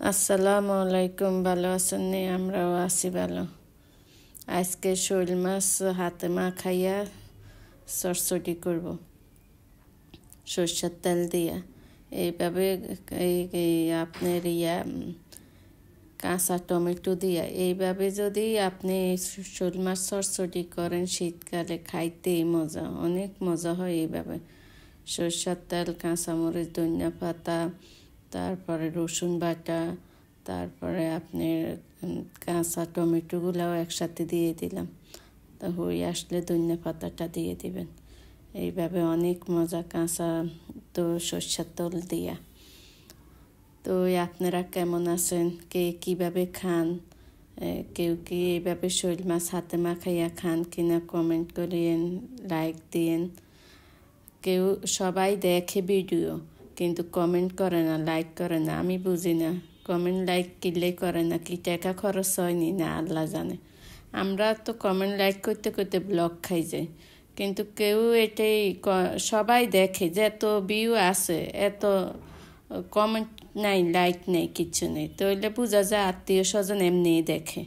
আসসালামু আলাইকুম, ভালো আছেন নি? আমরাও আছি ভালো। আজকে শোল মাছ হাতে মাখাইয়া চটচটি করব সরষের তেল দিয়া। এইভাবে আপনার কাঁচা টমেটো দিয়া এইভাবে যদি আপনি শোল মাছ চটচটি করেন শীতকালে খাইতেই মজা, অনেক মজা হয়। এইভাবে সরষের তেল, কাঁচামরিচ, ধনিয়া পাতা, তারপরে রসুন বাটা, তারপরে আপনার কাঁচা টমেটোগুলাও একসাথে দিয়ে দিলাম। তা হয়ে আসলে ধনিয়া পাতাটা দিয়ে দিবেন। এইভাবে অনেক মজা কাঁচা তো সরষের তেল দিয়া। তো আপনারা কেমন আছেন? কে কীভাবে খান? কেউ কি এইভাবে শোল মাছ হাতে মাখাইয়া খান কিনা কমেন্ট করিয়েন, লাইক দিয়েন। কেউ সবাই দেখে ভিডিও কিন্তু কমেন্ট করে না, লাইক করে না। আমি বুঝি না কমেন্ট লাইক কিনলেই করে না, কি টাকা খরচ হয়নি না আল্লাহ জানে। আমরা তো কমেন্ট লাইক করতে করতে ব্লগ খাই যাই, কিন্তু কেউ এটাই সবাই দেখে যে এত ভিউ আছে, এত কমেন্ট নাই, লাইক নেই, কিচ্ছু নেই। তো এলে বোঝা যায় আত্মীয় স্বজন এমনিই দেখে।